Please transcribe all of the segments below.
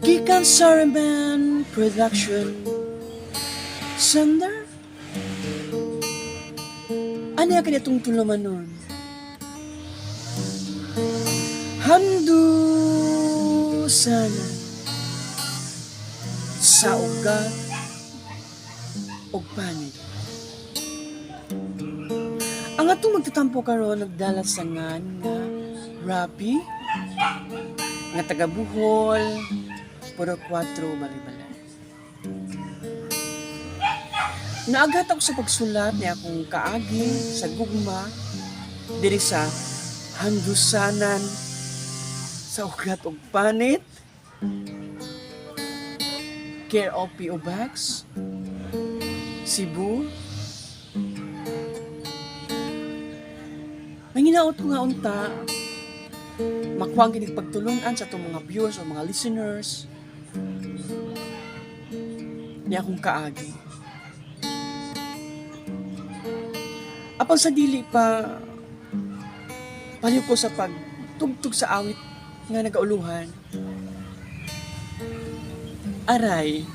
Gikan Saraman Production Sender ano ya itong tulaman nun? Handu sana sa ugat o panig. Ang atong magtatampo karon nagdalat sa nga Rapi nga taga Buhol puro 4 balibalay. Naagat ako sa pagsulat niya akong kaagi sa gugma diri sa handusanan sa ugat og panit Care of P.O. Box Cebu. Manginaot ko nga unta makuha ang kinig pagtulungan sa itong mga viewers o mga listeners niya akong kaagi. Apang sa dili pa paliw ko sa pagtugtog sa awit nga nagauluhan. Aray.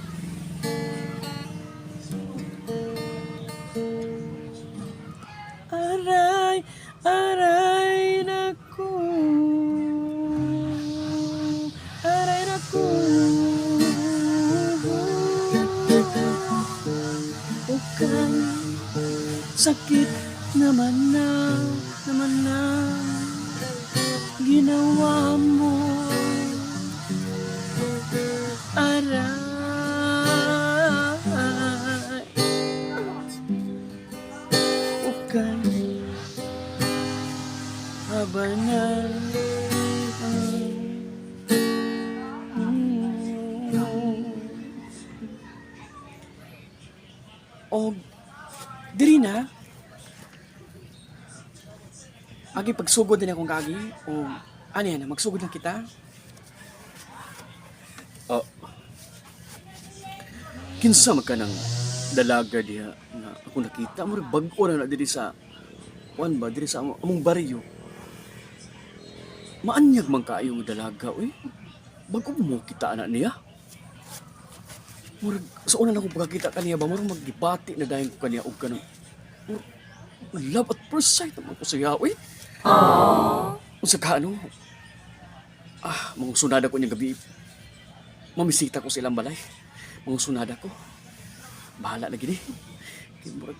Aray, aray naku. Aray naku. Bukan sakit naman na ginawa mo. Aray. Bukan habanan. O diri na agi pagsugod din akong kagi o ano yan magsugod lang kita. Kinsa man ka ng dalaga diha na ako nakita mo bag-o na diri sa diri sa among baryo. Maanyag man kaayo nga dalaga oy. Bag-o mo kita ana niya. Murag sa una na akong pagkakita kaniya ba murag magdibati na dayon ko kaniya og kanang love at first sight naman ko siya oy. Unsa ka ano? Mga sunada ko niya gabi. Mamisita ko sa ilang balay. Mga sunada ko. Bahala na gini. Kaya murag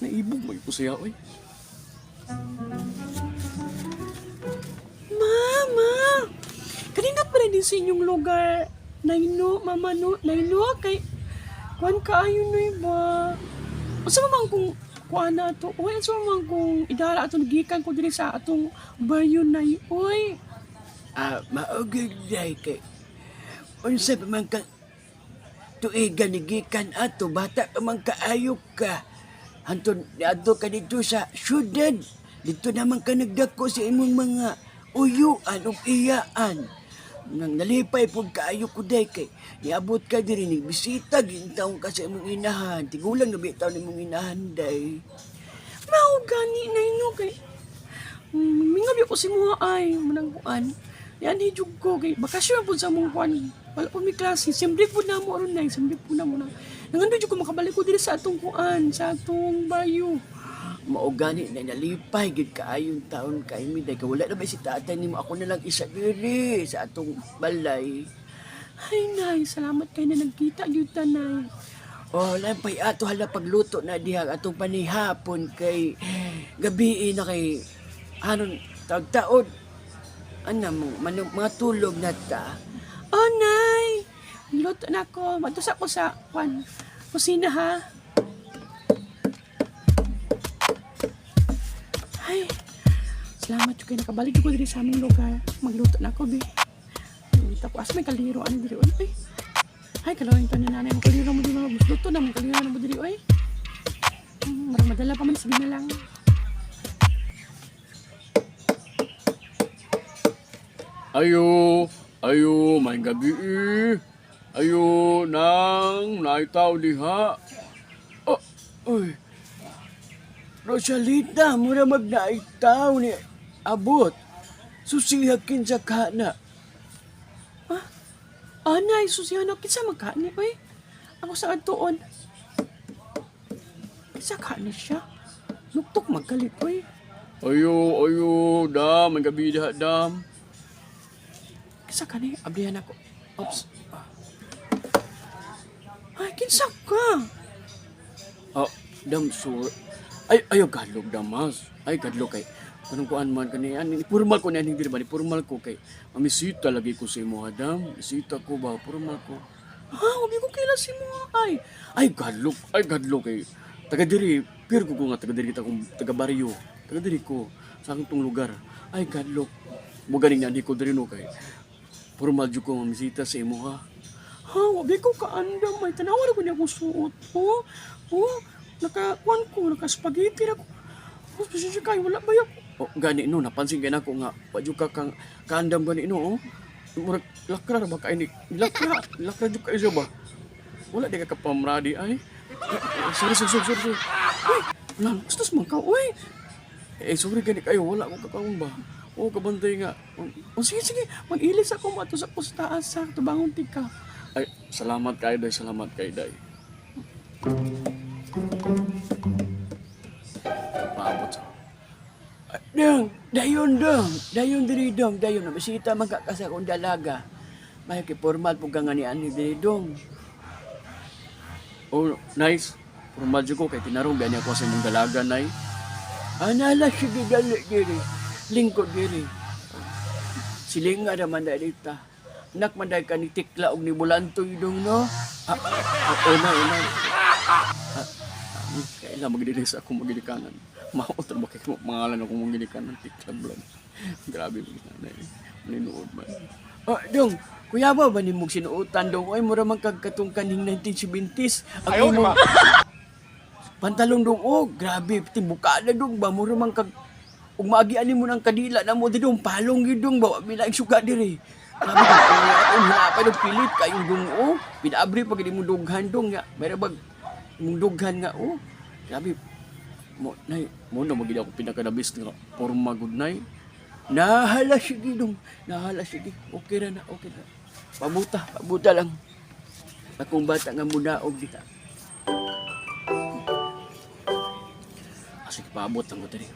naibog mo ko siya oy. Mama! Kanina pa rin din sa inyong lugar. Naino, mama no, naino kay kuan kaayo no ba? Unsa man kung kuan na to? Oy, unsa man kung idara ato gikan ko diri sa atong bayo na oy. Maugid day kay unsa pa man ka tuigan ni gikan ato bata ka man kaayo ka. Hantud adto ka dito sa syudad. Dito naman ka nagdako sa imong mga uyuan ug iyaan. Nang nalipay pud kaayo ko day kay niabot ka diri ni bisita gintaw ka sa imong inahan tigulang na bitaw ni imong inahan day. Mao gani na ino kay mingabi ko si mo ay manang kuan. Yan hijug ko kay bakasyon pud sa mong kuan. Wala po mi klase, siyempre po na mo ron day, siyempre po na mo na. Nangando jud ko makabalik ko diri sa atong kuan, sa atong bayo. Mao gani na nalipay gid kaayong taon kay mi day kay wala na ba si tatay nimo ako na lang isa diri sa atong balay. Ay nay, salamat kay na nagkita gyud ta nay. Lampay ato hala pagluto na diha atong panihapon kay gabi na kay anon taon. Ana mo mga tulog na ta. Oh nay, luto na ko. Matusa ko sa kuan kusina ha. Ay, salamat yung kayo nakabalik ko diri sa aming lugar. Magluto na ako, be. Nagluto ko. As may kaliro, ano diri, oy. Ay, kalawin to ni nanay. Makaliro mo diri, mga busluto na. Makaliro na mo diri, oy. Marang madala pa man, sige na lang. Ayo, may gabi Ayo, nang naitaw diha. Uy, Rosalita, mura magnaitaw ni abot. Susihag kinsa ka na. Anay, Susiana, kinsa magkani, oy? Ako sa adtuon. Kinsa kani siya? Nuktok magkalit, oy. Ayo, dam, may gabi diha, dam. Kinsa kani? Ablihan ako. Oops. Ay, kinsa ka? Dam, sur. Ay, ayo, gadlog, damas. Ay, gadlog kay. Anong kuan man kaniyan? Formal ko niyan, hindi ba? Formal ko kay. Mamisita lagi ko sa imo, dam. Isita ko ba? Formal ko. Huwag ko kila si mo. Ay, gadlog kay. Taga diri, pero ko nga taga diri kita kung taga baryo. Taga diri ko sa akong tong lugar. Ay, gadlog. Mo ganing nan ko diri no kay. Formal jud ko mamisita sa imo ha. Huwag ko kaandam. May tanawa ko niya akong suot. Nakakuan ko, nakaspaghetti na ko. Pasensya kayo, wala ba yan? Gani no, napansin kay nako nga wadyo ka kang kaandam gani no. Murag lakra ba kay ni lakra jud ka isa ba? Wala di ka kapamradi ay. Sorry. Uy, lan, gustos man ka, uy. Sorry gani kayo, wala ko kakaon ba? O kabantay nga. Sige, mag-ilis ako mato sa taas sa tubangon tika. Ay, salamat kay day, salamat kay day. Paabot sa. Dayon diri dong, dayon na bisita magkakasa kong dalaga. May kipormal po ka nga ni ani diri dong. Oh, nice. Formal jud ko kay tinarong biya niya ko sa imong dalaga nay. Anala sige dali diri. Lingkod diri. Silinga naman na dita. Nak manday ka ni tikla og ni bulantoy dong no. Una. Kailan magdilis ako magidikanan. Maot ba kay mangalan ako magidikanan tikla vlog. Grabe mo na maninuod man. Dong, kuya ba ni mong sinuotan dong? Ay, mura man kagkatong kaning 1970s. Ang imong pantalong dong, grabe, tibuka na dong ba? Mura man kag, kung maagianin mo ng kadila na mo, di dong, palong yun dong ba? Bilaing suga diri. Grabe dong, kung hinapay dong pilit kayong dong, pinabri pag hindi mo dughan dong, ya. Mayroon bag, mong dughan nga, grabe. Mo na magid ako pinakadabis nga forma good night. Nahala sige dong, sige. Okay na. Pabuta lang. Akong bata nga munaog dita. Sige paabot lang ko tadi.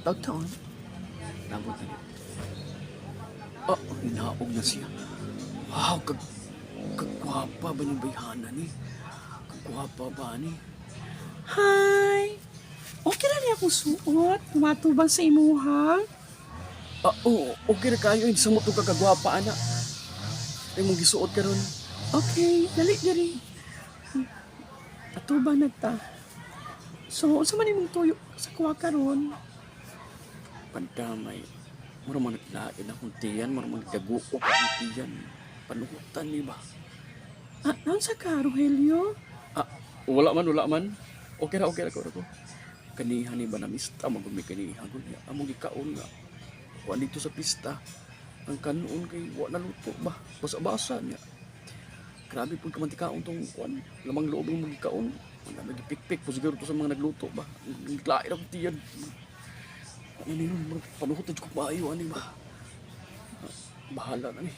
Taon. Paabot lang. Inaog na siya. Wow, kagwapa ba ni bayhana ni? Kagwapa ba ni? Hi! Okay na niya akong suot. Matubang sa imuha. Okay na kayo. Hindi sa mo itong kagagwapa, anak. Ay mong gisuot ka ron. Okay, dali. Matubang na ta. So, sa man imong tuyo sa kuha karon. Pandamay. Mura man naglain akong tiyan. Mura man nagdaguok akong tiyan. Panuhutan ni ba? Naon sa ka, Rogelio? Wala man. Okay na ko. Kanihan ni ba na mista? Magumi kanihan ko niya. Among ikaon nga. Kuha dito sa pista. Ang kanon kay wala luto ba? Basa-basa niya. Grabe po kamantikaon tong kuan. Lamang loob yung magikaon. Ang nagipikpik po siguro to sa mga nagluto ba? Naglain akong tiyan. Ano nyo, panuhutan ko maayo, ano ba? Bahala na ni.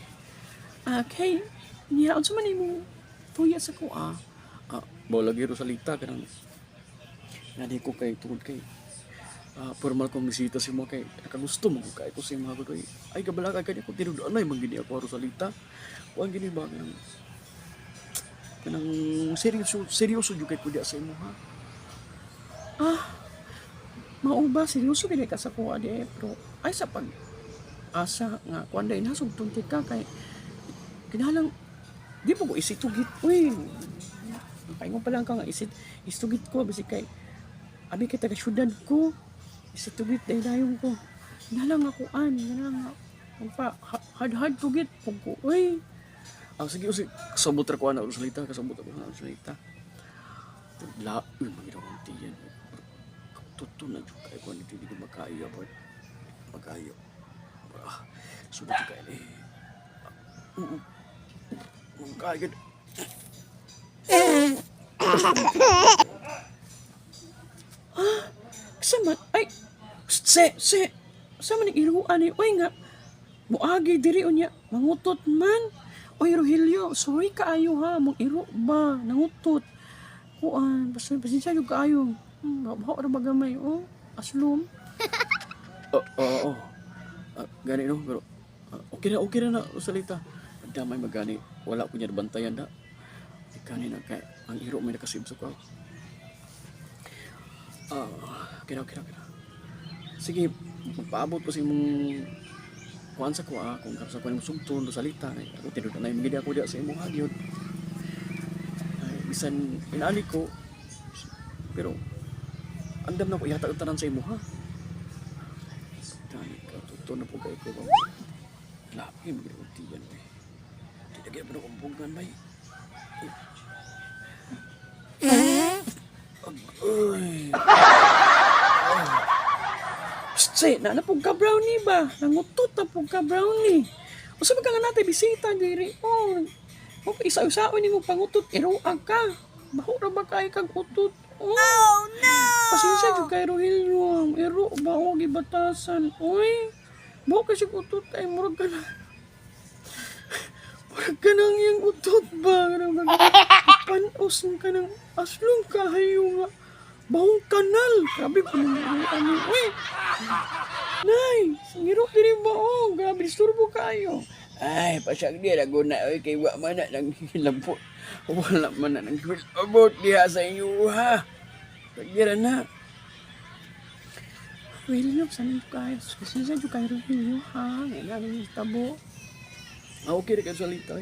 Okay. Niya, sa man imong tuya sa kuha. Lagi Rosalita ka nang nani ko kay tungod kay formal kong bisita si mo kay nakagusto mo kay ko si mga kay ay kabala kay kanya ko tinuod anay manggini ako Rosalita o ang gini ba kanang seryoso jud kay ko dia sa imo ha. Mauba, seryoso kaya ka sa kuha di pero ay sa pag asa nga kuan day nasog tunti ka kay kinahalang di po ko isitugit uy. Paingon pa lang ka nga isitugit ko basi kay abi kita ka syudad ko isitugit day dayon ko nalang ako nalang pa hard tugit pug ko uy. Sige kasabot ra ko ana Rosalita kasabot ako na Rosalita. La magiraw tiyan. Tuto na jud kay ko hindi ko makayo ba. Makayo. Sudah kay ni. Mungkay Sama ay sama ni iruan ni uy nga Muagi diri unya, mangutot man. Oy Rogelio, sorry kaayo ha, mong iro ba, nangutot. Kuan, pasensya jud kaayo. Baho ra bagamay, oh. Aslom. Oo. Gani no, pero okay na Rosalita. Damay magani. Wala ko niya bantayan da. Ikani na kay ang iro may nakasibso ka. Okay na. Sige, magpaabot ko sa imong kuan sa ko kung kapsa ko imong sugton Rosalita. Ay, ako tinud na imong ako diya sa imong hagyod. Ay, bisan inani ko pero andam na ko yata ang tanan sa imo ha. Tani ka tuto na po kay ko. Lapi mo gid tiyan be. Di lagi ba ko bugan bay. Agoy. Say, napog ka brownie ba? Nangutot na pog ka brownie. O sabi ka nga natin, bisita diri. Oh, isa-isaon ni mo pangutot, iroag ka. Baho ra ba kay kag utot? Oh no! Pasensya jud kay Rogelio. Iro ba o gibatasan? Oy, baho kasi utot ay murag ka na. Murag ka nang iyang utot ba? Panos ka nang aslong kahayo nga. Bahong kanal. Grabe ko nang ano. Uy! Nay! Singiro diri ba o? Grabe, disturbo kayo. Ay, pasag di guna oy kay wa man na nang hilabot. Wala man na nang abot diha sa inyo ha. Pagira na. William, saan yung kayo? Pasensya yung kayo Rogelio, ha? Ngayon yung tabo. Okay ra kay Rosalita.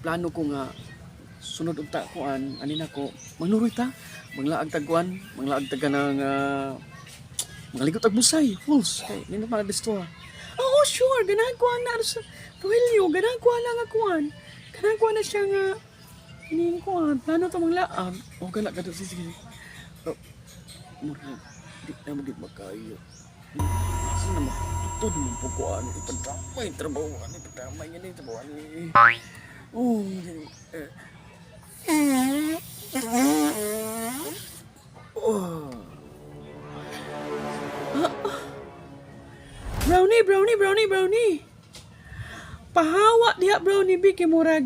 Plano ko nga sunod og kuan ani nako magnuroy ta manglaag tagkuan manglaag taga ng mangaligot ag busay fools kay nino pa disto. Oo, sure. Ganahan ko na sa Rogelio. Ganahan ko na nga kuhan. Ganahan ko na siya nga hindi ko plano to manglaag. O kana kadto sige. Mura di na mo gid makayo. Sino mo tutod mo po ko ano ipadamay trabaho ano ipadamay ngani trabaho ni. Oh, Brownie. Pahawa diha brownie bi kay murag.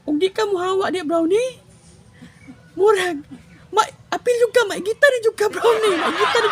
Ug di ka muhawa diha brownie. Murag apil jud ka maigita ni jud ka brownie. Maigita ni